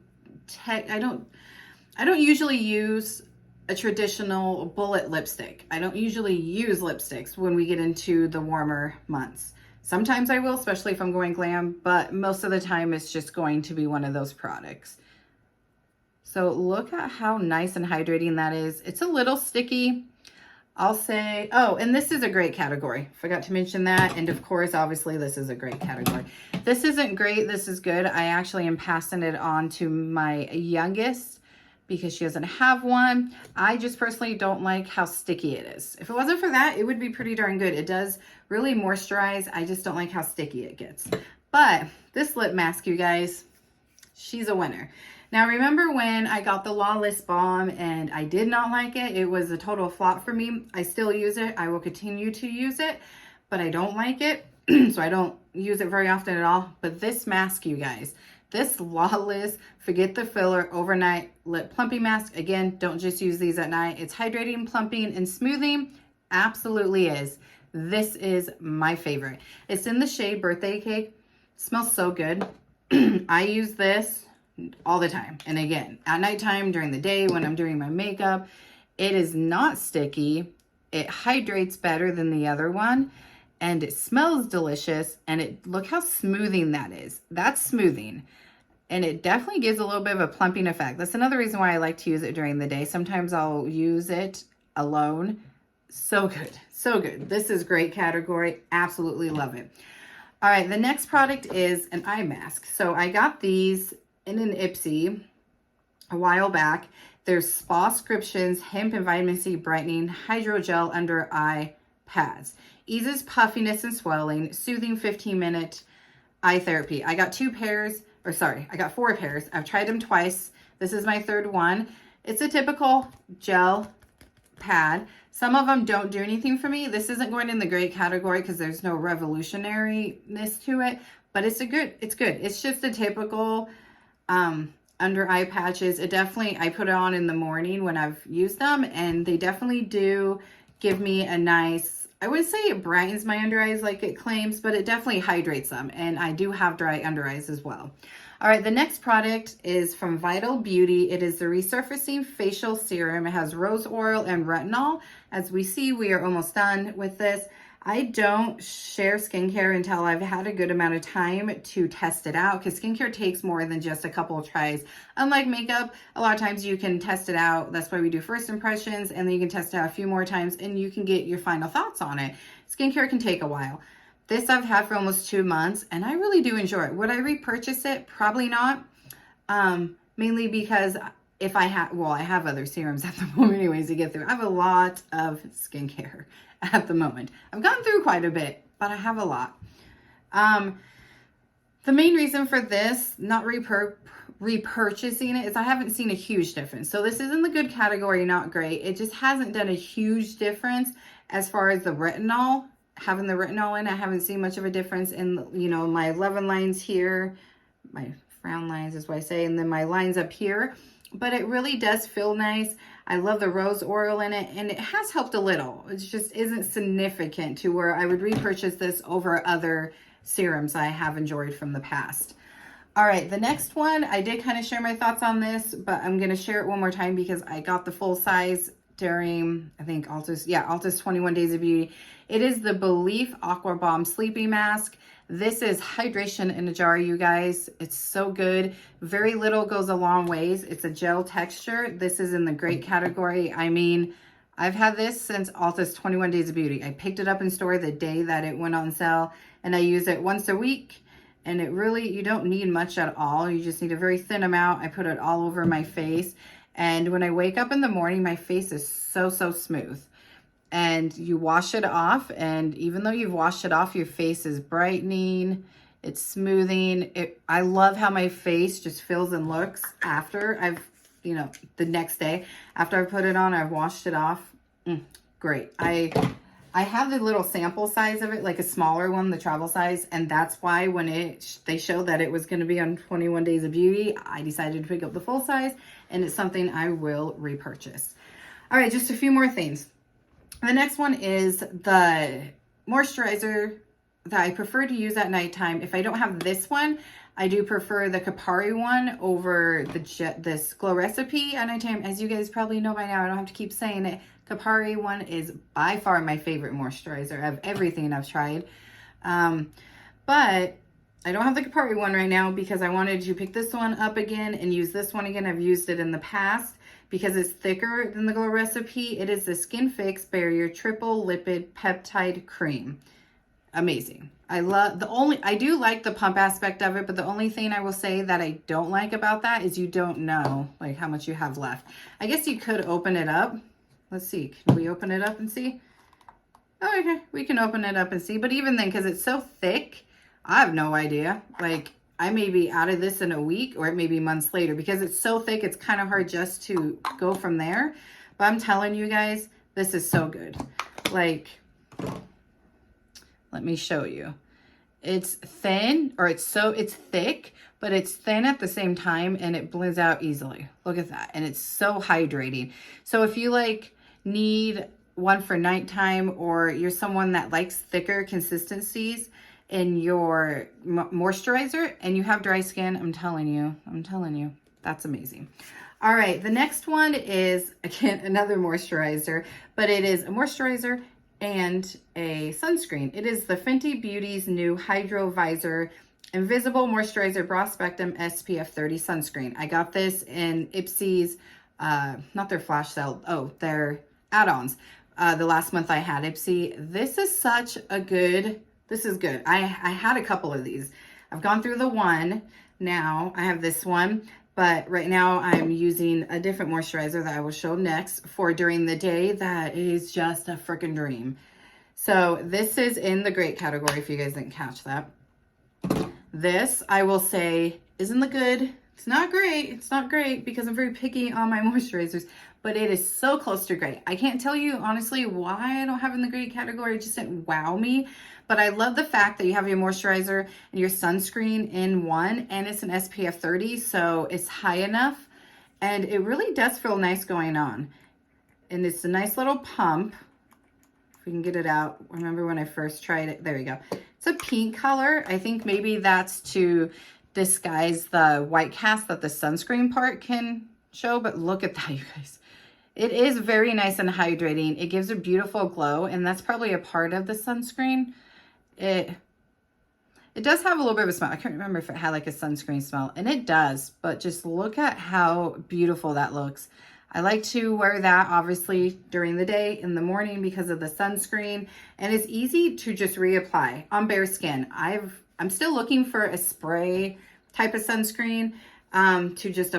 usually use a traditional bullet lipstick. I don't usually use lipsticks when we get into the warmer months. Sometimes I will, especially if I'm going glam, but most of the time it's just going to be one of those products. So look at how nice and hydrating that is. It's a little sticky. I'll say, oh, and this is a great category. Forgot to mention that. And of course, obviously, this is a great category. This isn't great. This is good. I actually am passing it on to my youngest because she doesn't have one. I just personally don't like how sticky it is. If it wasn't for that, it would be pretty darn good. It does really moisturize. I just don't like how sticky it gets. But this lip mask, you guys, she's a winner. Now, remember when I got the Lawless Balm and I did not like it? It was a total flop for me. I still use it. I will continue to use it, but I don't like it. So I don't use it very often at all. But this mask, you guys, this Lawless, forget the filler, overnight lip plumping mask. Again, don't just use these at night. It's hydrating, plumping, and smoothing. Absolutely is. This is my favorite. It's in the shade Birthday Cake. It smells so good. I use this all the time. And again, at nighttime, during the day, when I'm doing my makeup, it is not sticky. It hydrates better than the other one. And it smells delicious. And look how smoothing that is. That's smoothing. And it definitely gives a little bit of a plumping effect. That's another reason why I like to use it during the day. Sometimes I'll use it alone. So good. So good. This is great category. Absolutely love it. All right. The next product is an eye mask. So I got these in an Ipsy a while back. There's Spa Scriptions Hemp and Vitamin C Brightening Hydrogel Under Eye Pads. Eases puffiness and swelling. Soothing 15-minute eye therapy. I got I got 4 pairs. I've tried them twice. This is my third one. It's a typical gel pad. Some of them don't do anything for me. This isn't going in the great category because there's no revolutionariness to it, but it's good. It's just a typical under eye patches. I put it on in the morning when I've used them, and they definitely do give me a nice, I wouldn't say it brightens my under eyes like it claims, but it definitely hydrates them. And I do have dry under eyes as well. All right, the next product is from Vital Beauty. It is the Resurfacing Facial Serum. It has rose oil and retinol. As we see, we are almost done with this. I don't share skincare until I've had a good amount of time to test it out, because skincare takes more than just a couple of tries. Unlike makeup, a lot of times you can test it out. That's why we do first impressions, and then you can test it out a few more times and you can get your final thoughts on it. Skincare can take a while. This I've had for almost 2 months and I really do enjoy it. Would I repurchase it? Probably not. Mainly because I have other serums at the moment anyways to get through. I have a lot of skincare at the moment. I've gone through quite a bit, but I have a lot. The main reason for this, not repurchasing it, is I haven't seen a huge difference. So this is in the good category, not great. It just hasn't done a huge difference as far as the retinol. Having the retinol in, I haven't seen much of a difference in, my 11 lines here, my frown lines is what I say, and then my lines up here. But it really does feel nice. I love the rose oil in it, and it has helped a little. It just isn't significant to where I would repurchase this over other serums I have enjoyed from the past. All right, the next one, I did kind of share my thoughts on this, but I'm going to share it one more time because I got the full size during, I think, Ulta's 21 Days of Beauty. It is the Belief Aqua Bomb Sleeping Mask. This is hydration in a jar, you guys. It's so good. Very little goes a long ways. It's a gel texture. This is in the great category. I mean, I've had this since Ulta's 21 Days of Beauty. I picked it up in store the day that it went on sale, and I use it once a week. And it really, you don't need much at all. You just need a very thin amount. I put it all over my face. And when I wake up in the morning, my face is so smooth. And you wash it off, and even though you've washed it off, your face is brightening. It's smoothing. I love how my face just feels and looks after I've, you know, the next day after I put it on, I've washed it off. Great. I have the little sample size of it, like a smaller one, the travel size, and that's why when they showed that it was going to be on 21 Days of Beauty, I decided to pick up the full size, and it's something I will repurchase. All right, just a few more things. The next one is the moisturizer that I prefer to use at nighttime. If I don't have this one, I do prefer the Kapari one over this Glow Recipe at nighttime. As you guys probably know by now, I don't have to keep saying it. Kapari one is by far my favorite moisturizer of everything I've tried. But I don't have the Kapari one right now because I wanted to pick this one up again and use this one again. I've used it in the past because it's thicker than the Glow Recipe. It is the Skin Fix Barrier Triple Lipid Peptide Cream. Amazing. I do like the pump aspect of it, but the only thing I will say that I don't like about that is you don't know like how much you have left. I guess you could open it up. Let's see. Can we open it up and see? Oh, okay. We can open it up and see. But even then, because it's so thick, I have no idea. Like, I may be out of this in a week or it may be months later because it's so thick. It's kind of hard just to go from there. But I'm telling you guys, this is so good. Like, let me show you. It's thin, or it's thick, but it's thin at the same time and it blends out easily. Look at that. And it's so hydrating. So if you like need one for nighttime, or you're someone that likes thicker consistencies in your moisturizer and you have dry skin, I'm telling you, that's amazing. All right, the next one is, again, another moisturizer, but it is a moisturizer and a sunscreen. It is the Fenty Beauty's new Hydro Visor Invisible Moisturizer Broad Spectrum SPF 30 Sunscreen. I got this in Ipsy's, not their flash sale, their add-ons. The last month I had Ipsy. This is such a good, this is good. I had a couple of these. I've gone through the one. Now I have this one. But right now I'm using a different moisturizer that I will show next for during the day that is just a freaking dream. So this is in the great category if you guys didn't catch that. This, I will say, isn't the good. It's not great. It's not great because I'm very picky on my moisturizers, but it is so close to great. I can't tell you honestly why I don't have it in the great category. It just didn't wow me. But I love the fact that you have your moisturizer and your sunscreen in one, and it's an SPF 30, so it's high enough. And it really does feel nice going on. And it's a nice little pump. If we can get it out. Remember when I first tried it? There we go. It's a pink color. I think maybe that's to disguise the white cast that the sunscreen part can show. But look at that, you guys. It is very nice and hydrating. It gives a beautiful glow, and that's probably a part of the sunscreen. It does have a little bit of a smell. I can't remember if it had like a sunscreen smell, and it does, but just look at how beautiful that looks. I like to wear that obviously during the day, in the morning, because of the sunscreen, and it's easy to just reapply on bare skin. I'm still looking for a spray type of sunscreen to just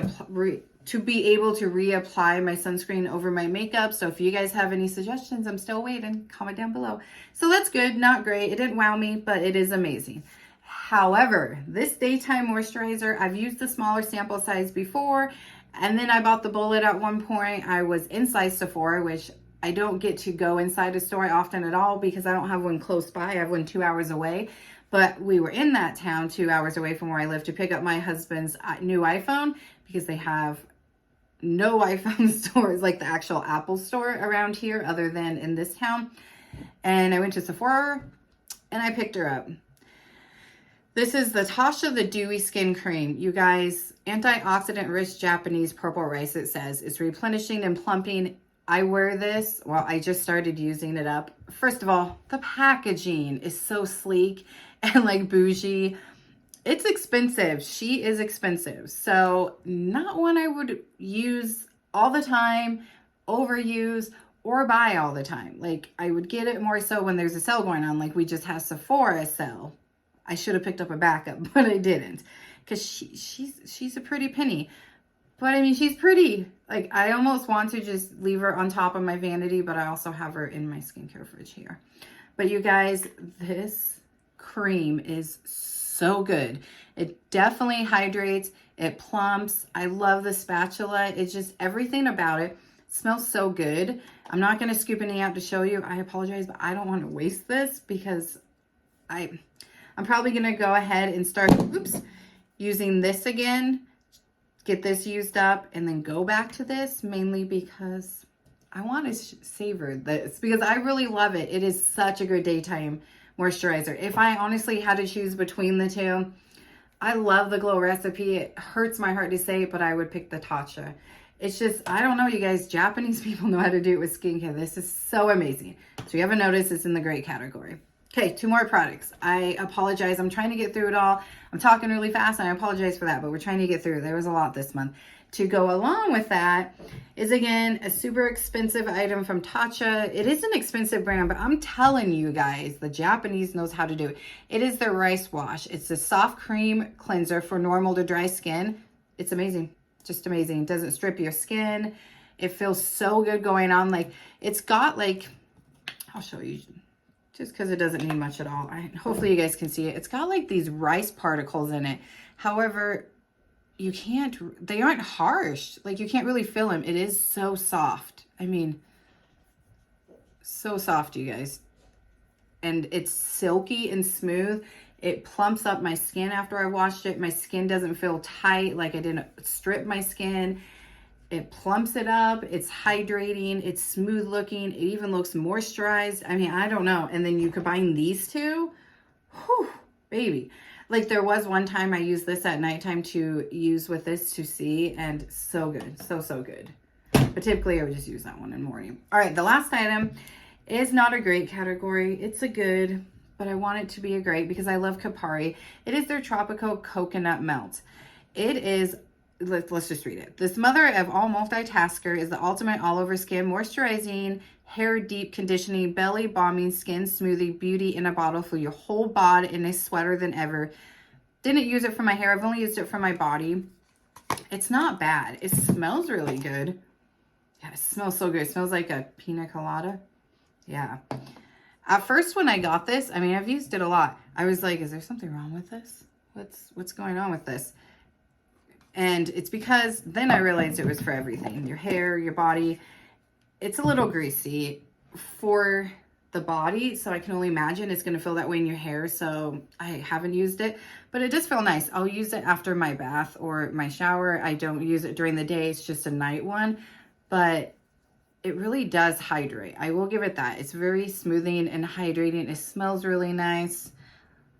to be able to reapply my sunscreen over my makeup. So if you guys have any suggestions, I'm still waiting. Comment down below. So that's good, not great. It didn't wow me, but it is amazing. However, this daytime moisturizer, I've used the smaller sample size before, and then I bought the bullet at one point. I was inside Sephora, which I don't get to go inside a store often at all because I don't have one close by. I have one 2 hours away. But we were in that town 2 hours away from where I live to pick up my husband's new iPhone because they have no iPhone stores like the actual Apple store around here other than in this town. And I went to Sephora and I picked her up. This is the Tasha the Dewy Skin Cream. You guys, antioxidant rich Japanese purple rice, it says. It's replenishing and plumping. I wear this. Well, I just started using it up. First of all, the packaging is so sleek and like bougie. It's expensive. She is expensive. So not one I would use all the time, overuse, or buy all the time. Like I would get it more so when there's a sale going on. Like we just had Sephora sale. I should have picked up a backup, but I didn't. Because she's a pretty penny. But I mean, she's pretty. Like I almost want to just leave her on top of my vanity, but I also have her in my skincare fridge here. But you guys, this cream is so good. It definitely hydrates. It plumps. I love the spatula. It's just everything about it. It smells so good. I'm not going to scoop any out to show you. I apologize, but I don't want to waste this because I'm probably going to go ahead and start, using this again. Get this used up and then go back to this, mainly because I want to savor this because I really love it. It is such a good daytime moisturizer. If I honestly had to choose between the two, I love the Glow Recipe. It hurts my heart to say it, but I would pick the Tarte. It's just, I don't know, you guys, Japanese people know how to do it with skincare. This is so amazing. So you haven't noticed, it's in the great category. Okay, 2 more products. I apologize. I'm trying to get through it all. I'm talking really fast and I apologize for that, but we're trying to get through. There was a lot this month. To go along with that is, again, a super expensive item from Tarte. It is an expensive brand, but I'm telling you guys, the Japanese knows how to do it. It is the rice wash. It's a soft cream cleanser for normal to dry skin. It's amazing. Just amazing. It doesn't strip your skin. It feels so good going on. Like, it's got like, I'll show you just because it doesn't need much at all. Hopefully you guys can see it. It's got like these rice particles in it. However, they aren't harsh. Like, you can't really feel them. It is so soft. I mean, so soft, you guys. And it's silky and smooth. It plumps up my skin after I washed it. My skin doesn't feel tight, like I didn't strip my skin. It plumps it up. It's hydrating. It's smooth looking. It even looks moisturized. I mean, I don't know. And then you combine these two. Whew, baby. Like, there was one time I used this at nighttime to use with this to see, and so good. So, so good. But typically I would just use that one in the morning. All right, the last item is not a great category. It's a good, but I want it to be a great because I love Kapari. It is their Tropico Coconut Melt. It is, let's just read it. This mother of all multitasker is the ultimate all-over skin moisturizing, hair deep conditioning, belly balming, skin smoothie, beauty in a bottle for your whole bod in a sweater than ever. Didn't use it for my hair. I've only used it for my body. It's not bad. It smells really good. Yeah, it smells so good. It smells like a pina colada. Yeah. At first when I got this, I mean, I've used it a lot. I was like, is there something wrong with this? What's going on with this? And it's because then I realized it was for everything. Your hair, your body. It's a little greasy for the body, so I can only imagine it's going to feel that way in your hair, so I haven't used it. But it does feel nice. I'll use it after my bath or my shower. I don't use it during the day. It's just a night one. But it really does hydrate. I will give it that. It's very smoothing and hydrating. It smells really nice.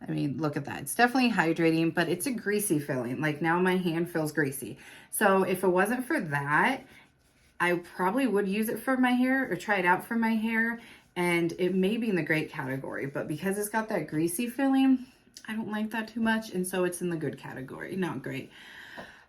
I mean, look at that. It's definitely hydrating, but it's a greasy feeling. Like, now my hand feels greasy. So if it wasn't for that, I probably would use it for my hair or try it out for my hair. And it may be in the great category, but because it's got that greasy feeling, I don't like that too much. And so it's in the good category, not great.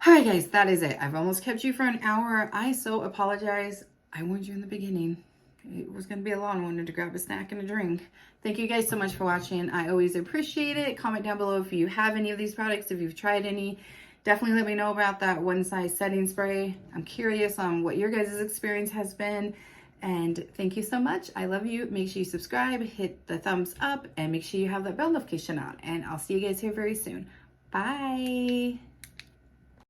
All right, guys, that is it. I've almost kept you for an hour. I so apologize. I warned you in the beginning. It was going to be a long one to grab a snack and a drink. Thank you guys so much for watching. I always appreciate it. Comment down below if you have any of these products, if you've tried any. Definitely let me know about that one size setting spray. I'm curious on what your guys' experience has been. And thank you so much. I love you. Make sure you subscribe, hit the thumbs up, and make sure you have that bell notification on. And I'll see you guys here very soon. Bye.